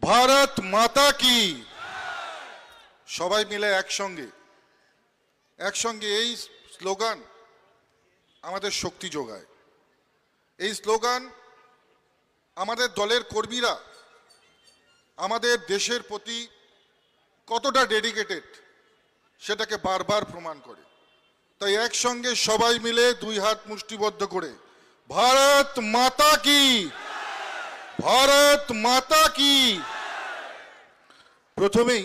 ভারত মাতা কি। সবাই মিলে একসঙ্গে এই স্লোগান আমাদের শক্তি যোগায়। এই স্লোগান আমাদের দলের কর্মীরা আমাদের দেশের প্রতি কতটা ডেডিকেটেড সেটাকে বারবার প্রমাণ করে। তাই একসঙ্গে সবাই মিলে দুই হাত মুষ্টিবদ্ধ করে ভারত মাতা কি, ভারত মাতা কি। প্রথমেই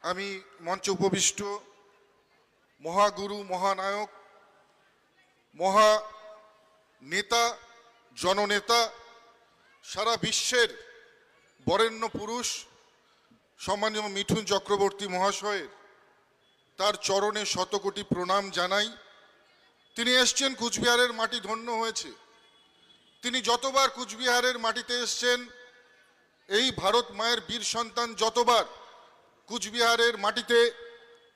আমি মঞ্চে উপবিষ্ট মহাগুরু, মহানায়ক, মহানেতা, জননেতা, সারা বিশ্বের বরেণ্য পুরুষ সম্মানীয় মিঠুন চক্রবর্তী মহাশয়ের তার চরণে শতকোটি প্রণাম জানাই। তিনি এসছেন, কুচবিহারের মাটি ধন্য হয়েছে। তিনি যতবার কুচবিহারের মাটিতে এসছেন, এই ভারত মায়ের বীর সন্তান যতবার কুচবিহারের মাটিতে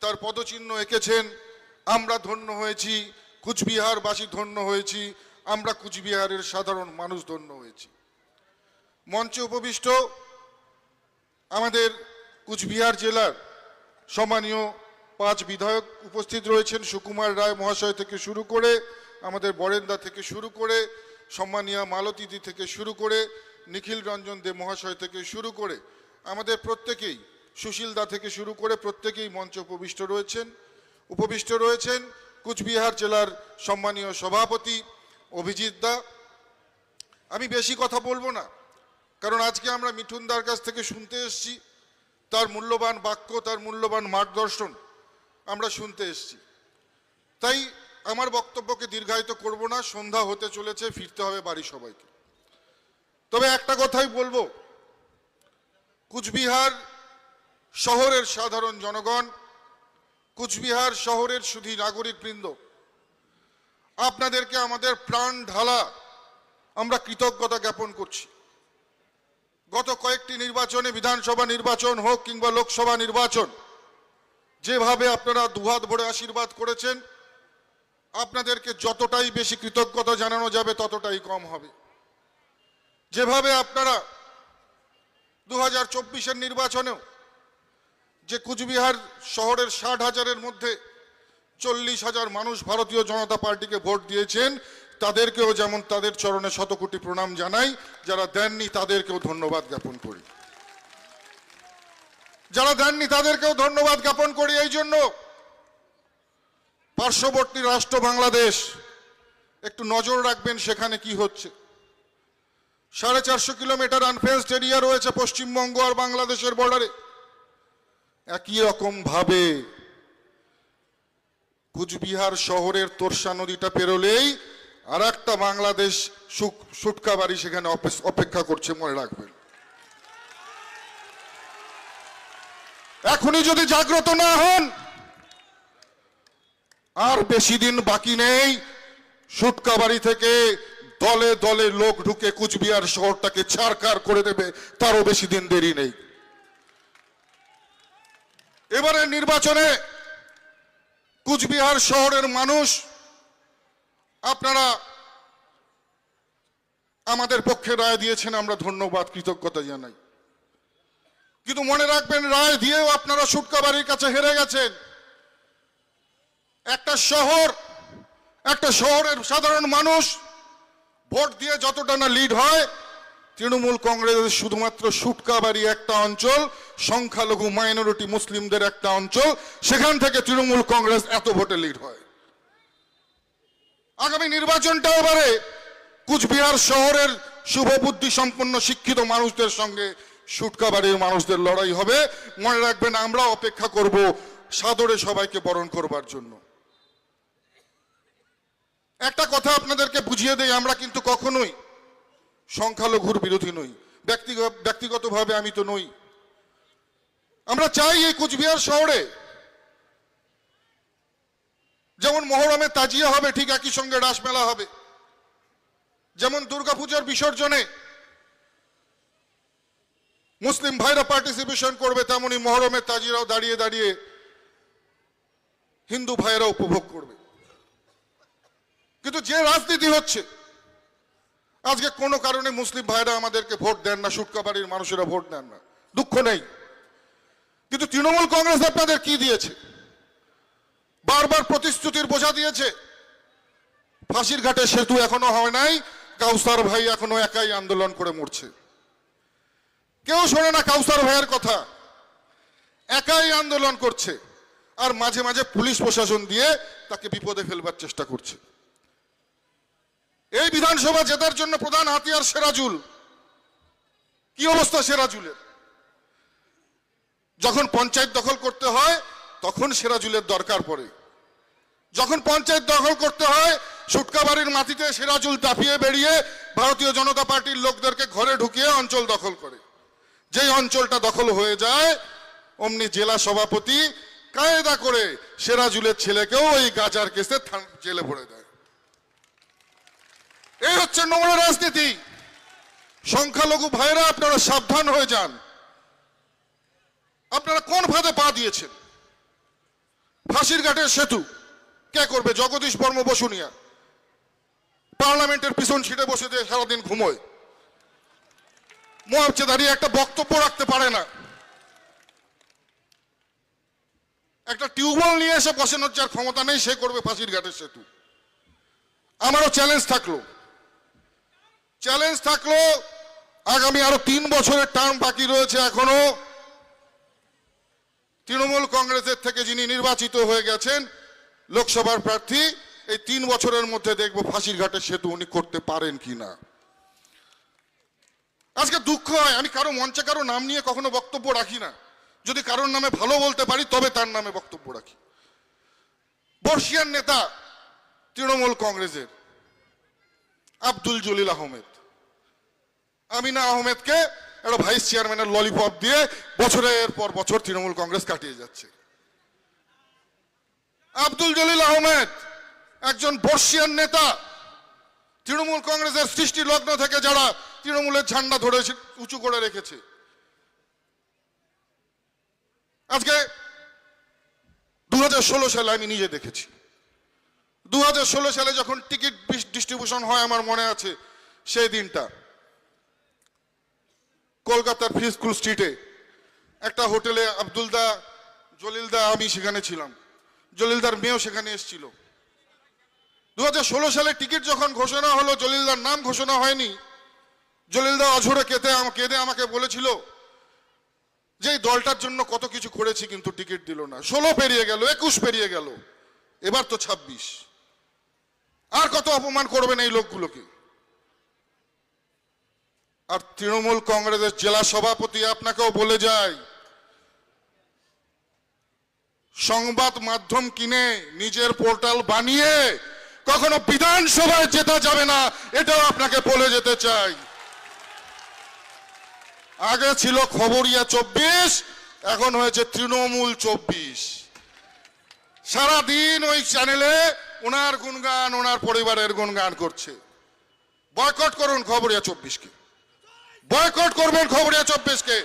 তার পদচিহ্ন এঁকেছেন, আমরা ধন্য হয়েছি, কুচবিহারবাসী ধন্য হয়েছি, আমরা কুচবিহারের সাধারণ মানুষ ধন্য হয়েছি। মঞ্চে উপবিষ্ট আমাদের কুচবিহার জেলার সম্মানীয় 5 বিধায়ক উপস্থিত রয়েছেন। সুকুমার রায় মহাশয় থেকে শুরু করে, আমাদের বরেন্দা থেকে শুরু করে, সম্মানীয় মালতীদি থেকে শুরু করে, নিখিল রঞ্জন দে মহাশয় থেকে শুরু করে, আমাদের প্রত্যেকেই, সুশীলদা থেকে শুরু করে প্রত্যেকেই মঞ্চে উপবিষ্ট রয়েছেন কুচবিহার জেলার সম্মানীয় সভাপতি অভিজিৎ দা। আমি বেশি কথা বলবো না, কারণ আজকে আমরা মিঠুনদার কাছ থেকে শুনতে এসেছি, তার মূল্যবান বাক্য, তার মূল্যবান মার্গদর্শন আমরা শুনতে এসেছি। তাই আমার বক্তব্যকে দীর্ঘায়িত করব না, সন্ধ্যা হতে চলেছে, ফিরতে হবে বাড়ি সবাইকে। তবে একটা কথাই বলবো, কুচবিহার শহরের সাধারণ জনগণ, কুচবিহার শহরের শুধু নাগরিকবৃন্দ, আপনাদেরকে আমাদের প্রাণ ঢালা আমরা কৃতজ্ঞতা জ্ঞাপন করছি। গত কয়েকটি নির্বাচনে, বিধানসভা নির্বাচন হোক কিংবা লোকসভা নির্বাচন, যেভাবে আপনারা দুহাত ভরে আশীর্বাদ করেছেন, আপনাদেরকে যতটাই বেশি কৃতজ্ঞতা জানানো যাবে ততটাই কম হবে। যেভাবে আপনারা 2024-এর নির্বাচনেও যে কুচবিহার শহরের 60,000-এর মধ্যে 40,000 মানুষ ভারতীয় জনতা পার্টিকে ভোট দিয়েছেন, তাদেরকেও যেমন তাদের চরণে শতকোটি প্রণাম জানাই। যারা দেননি তাদেরকেও ধন্যবাদ জ্ঞাপন করি, যারা দেননি তাদেরকেও ধন্যবাদ জ্ঞাপন করি। এই জন্য পার্শ্ববর্তী রাষ্ট্র বাংলাদেশ, একটু নজর রাখবেন সেখানে কি হচ্ছে। 450 কিলোমিটার আনফেন্সড এরিয়া রয়েছে পশ্চিমবঙ্গ আর বাংলাদেশের বর্ডারে। একই রকম ভাবে কুচবিহার শহরের তোরসা নদীটা পেরোলেই আর একটা বাংলাদেশ সুটকাবাড়ি সেখানে অপেক্ষা করছে, মনে রাখবেন। এখনই যদি জাগ্রত না হন, আর বেশি দিন বাকি নেই, সুটকাবাড়ি থেকে দলে দলে লোক ঢুকে কুচবিহার শহরটাকে ছারখার করে দেবে, তারও বেশি দিন দেরি নেই। এবারে নির্বাচনে কুচবিহার শহরের মানুষ, আপনারা আমাদের পক্ষে রায় দিয়েছেন, আমরা ধন্যবাদ, কৃতজ্ঞতা জানাই। কিন্তু মনে রাখবেন, রায় দিয়েও আপনারা সুটকাবাড়ির কাছে হেরে গেছেন। একটা শহরের সাধারণ মানুষ ভোট দিয়ে যতটা না লিড হয়, তৃণমূল কংগ্রেসের শুধুমাত্র সুটকাবাড়ি একটা অঞ্চল, সংখ্যালঘু মাইনরিটি মুসলিমদের একটা অঞ্চল, সেখান থেকে তৃণমূল কংগ্রেস এত ভোটে লিড হয়। আগামী নির্বাচনটা এবারে কুচবিহার শহরের শুভবুদ্ধি সম্পন্ন শিক্ষিত মানুষদের সঙ্গে সুটকাবাড়ির মানুষদের লড়াই হবে। মনে রাখবেন, আমরা অপেক্ষা করব সাদরে সবাইকে বরণ করবার জন্য। একটা কথা আপনাদেরকে বুঝিয়ে দেই, আমরা কিন্তু কখনোই সংখ্যালঘুর বিরোধী নই। ব্যক্তিগতভাবে আমি তো নই। আমরা চাই এই কুচবিহার শহরে যেমন মহরমে তাজিয়া হবে, ঠিক একই সঙ্গে রাসমেলা হবে। যেমন দুর্গাপূজার বিসর্জনে মুসলিম ভাইরা পার্টিসিপেশন করবে, তেমনি মহরমের তাজিয়ারাও দাঁড়িয়ে দাঁড়িয়ে হিন্দু ভাইরা উপভোগ করবে। কিন্তু যে রাজনীতি হচ্ছে, আজকে কোনো কারণে মুসলিম ভাইরা আমাদেরকে ভোট দেন না, সুটকাবাড়ির মানুষেরা ভোট দেন না, দুঃখ নেই। কিন্তু তৃণমূল কংগ্রেস আপনাদের কি দিয়েছে? বারবার প্রতিশ্রুতির বোঝা দিয়েছে। ফাঁসির ঘাটে সেতু এখনো হয় নাই, কাউসার ভাই এখনো একাই আন্দোলন করে মরছে। কেউ শোনে না কাউসার ভাইয়ের কথা, একাই আন্দোলন করছে, আর মাঝে মাঝে পুলিশ প্রশাসন দিয়ে তাকে বিপদে ফেলবার চেষ্টা করছে। এই বিধানসভা জেতার জন্য প্রধান হাতিয়ার সেরাজুল। কি অবস্থা সেরাজুলের? যখন পঞ্চায়েত দখল করতে হয় তখন সেরাজুলের দরকার পড়ে, যখন পঞ্চায়েত দখল করতে হয় সুটকাবাড়ির মাটিতে সেরাজুল দাপিয়ে বেরিয়ে ভারতীয় জনতা পার্টির লোকদেরকে ঘরে ঢুকিয়ে অঞ্চল দখল করে। যেই অঞ্চলটা দখল হয়ে যায় অমনি জেলা সভাপতি কায়দা করে সেরাজুলের ছেলেকেও ওই গাজার কেসে জেলে ভরে দেয়। এই হচ্ছে নোংরা রাজনীতি। সংখ্যালঘু ভাইরা আপনারা সাবধান হয়ে যান। আপনারা কোন ফাঁদে পা দিয়েছেন? ফাঁসির ঘাটের সেতু কে করবে? জগদীশ বর্ম বসুনিয়া পার্লামেন্টের পিছন সিটে বসে দিয়ে সারাদিন ঘুমোয়, মোয়াবচে দাঁড়িয়ে একটা বক্তব্য রাখতে পারে না। একটা টিউবওয়েল নিয়ে এসে বসানোর যার ক্ষমতা নেই সে করবে ফাঁসির ঘাটের সেতু। আমারও চ্যালেঞ্জ থাকলো আগামী আরো 3 বছরের টার্ম বাকি রয়েছে এখনো। তৃণমূল কংগ্রেসের থেকে যিনি নির্বাচিত হয়ে গেছেন লোকসভার প্রার্থী, এই 3 বছরের মধ্যে দেখবো ফাঁসির ঘাটের সেতু উনি করতে পারেন কিনা। আজকে দুঃখ হয়, আমি কারো মঞ্চে কারো নাম নিয়ে কখনো বক্তব্য রাখি না। যদি কারোর নামে ভালো বলতে পারি তবে তার নামে বক্তব্য রাখি। বর্ষিয়ান নেতা তৃণমূল কংগ্রেসের আব্দুল জলিল আহমেদ, আমিনা আহমেদকে একটা ভাইস চেয়ারম্যানের ললিপপ দিয়ে বছরের পর বছর তৃণমূল কংগ্রেস কাটিয়ে যাচ্ছে। আব্দুল জলিল আহমেদ একজন বর্ষিয়ান নেতা, তৃণমূল কংগ্রেসের সৃষ্টি লগ্ন থেকে যারা তৃণমূলের ঝান্ডা ধরে উঁচু করে রেখেছে। আজকে 2016 সালে আমি নিজে দেখেছি, 2016 সালে যখন টিকিট ডিস্ট্রিবিউশন হয় আমার মনে আছে সেই দিনটা কলকাতার ফ্রি স্কুল স্ট্রিটে একটা হোটেলে আব্দুলদা, জলিলদা, আমি সেখানে ছিলাম, জলিলদার মেয়েও সেখানে এসেছিল। 2016 সালে টিকিট যখন ঘোষণা হলো জলিলদার নাম ঘোষণা হয়নি। জলিলদা অঝরে কেঁদে আমাকে বলেছিল যে এই দলটার জন্য কত কিছু করেছি কিন্তু টিকিট দিল না। 16 পেরিয়ে গেল, 21 পেরিয়ে গেল, এবার তো 26। আর কত অপমান করবেন এই লোকগুলোকে? আর তৃণমূল কংগ্রেসের জেলা সভাপতি আপনাকেও বলে যায়, সংবাদ মাধ্যম কিনে নিজের পোর্টাল বানিয়ে কখনো বিধানসভায় জেতা যাবে না, এটাও আপনাকে বলে যেতে চাই। আগে ছিল খবরিয়া 24, এখন হয়েছে তৃণমূল 24। সারাদিন ওই চ্যানেলে ওনার গুণগান, ওনার পরিবারের গুণগান করছে। বয়কট করুন খবরিয়া 24কে, বয়কট করবেন খবরিয়া 24কে,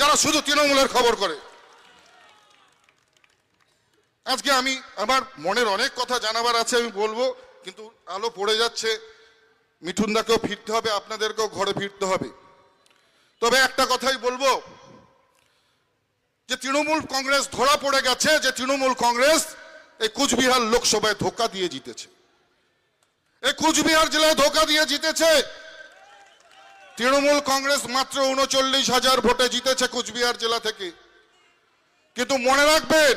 যারা শুধু তৃণমূলের খবর করে। আজকে আমি আমার মনের অনেক কথা জানাবার আছে, আমি বলবো, কিন্তু আলো পড়ে যাচ্ছে। মিঠুনদাকেও ফিরতে হবে, আপনাদেরকেও ঘরে ফিরতে হবে। তবে একটা কথাই বলবো যে তৃণমূল কংগ্রেস ধরা পড়ে গেছে যে তৃণমূল কংগ্রেস এই কুচবিহার লোকসভায় ধোঁকা দিয়ে জিতেছে, এই কুচবিহার জেলায় ধোঁকা দিয়ে জিতেছে। তৃণমূল কংগ্রেস মাত্র 39,000 ভোটে জিতেছে কুচবিহার জেলা থেকে। কিন্তু মনে রাখবেন,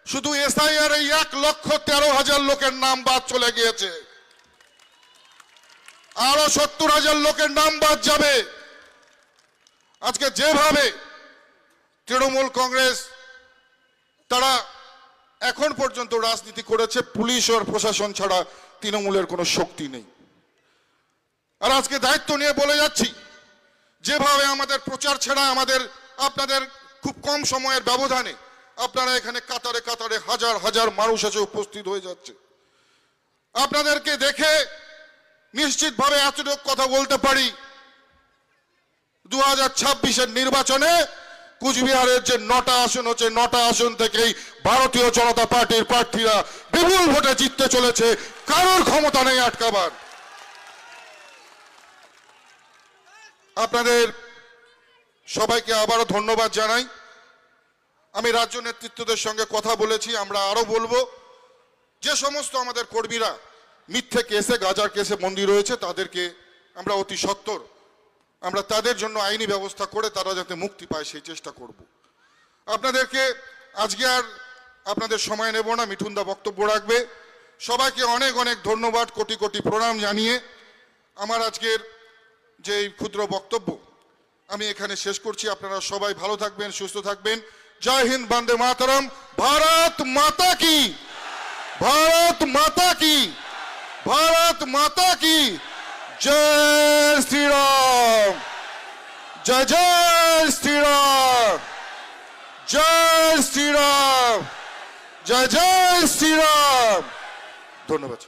শুধু এসআইআর এই 1,13,000 লোকের নাম বাদ চলে গিয়েছে, আরো 70,000 লোকের নাম বাদ যাবে। আজকে যেভাবে তৃণমূল কংগ্রেস তারা এখন পর্যন্ত রাজনীতি করেছে, পুলিশ আর প্রশাসন ছাড়া তৃণমূলের কোনো শক্তি নেই। আর আজকে দায়িত্ব নিয়ে বলে যাচ্ছি, যেভাবে আমাদের প্রচার ছাড়া আপনাদের খুব কম সময়ের ব্যবধানে আপনারা এখানে কাতারে কাতারে হাজার হাজার মানুষ এসে উপস্থিত হয়ে যাচ্ছে। আপনাদেরকে দেখে নিশ্চিতভাবে এতটুকু কথা বলতে পারি, 2026-এর নির্বাচনে কুচবিহারের যে 9টা আসন হচ্ছে, 9টা আসন থেকেই ভারতীয় জনতা পার্টির প্রার্থীরা বিপুল ভোটে জিততে চলেছে। কারোর ক্ষমতা নেই আটকাবার। আপনাদের সবাইকে আবারও ধন্যবাদ জানাই। আমি রাজ্য নেতৃত্বদের সঙ্গে কথা বলেছি, আমরা আরো বলবো, যে সমস্ত আমাদের কর্মীরা মিথ্যে কেসে, গাজার কেসে বন্দী রয়েছে, তাদেরকে আমরা অতি সত্বর আমরা তাদের জন্য আইনি ব্যবস্থা করে তারা যাতে মুক্তি পায় সেই চেষ্টা করব। আপনাদেরকে আজকে আর আপনাদের সময় নেব না, মিঠুনদা বক্তব্য রাখবে। সবাইকে অনেক অনেক ধন্যবাদ, কোটি কোটি প্রণাম জানিয়ে আমার আজকের যে এই ক্ষুদ্র বক্তব্য আমি এখানে শেষ করছি। আপনারা সবাই ভালো থাকবেন, সুস্থ থাকবেন। জয় হিন্দ, বন্দে মাতরম। ভারত মাতা কি, ভারত মাতা কি, ভারত মাতা কি। জয় শ্রীরাম, জয় জয় শ্রীরাম, জয় শ্রীরাম, জয় জয় শ্রীরাম। ধন্যবাদ।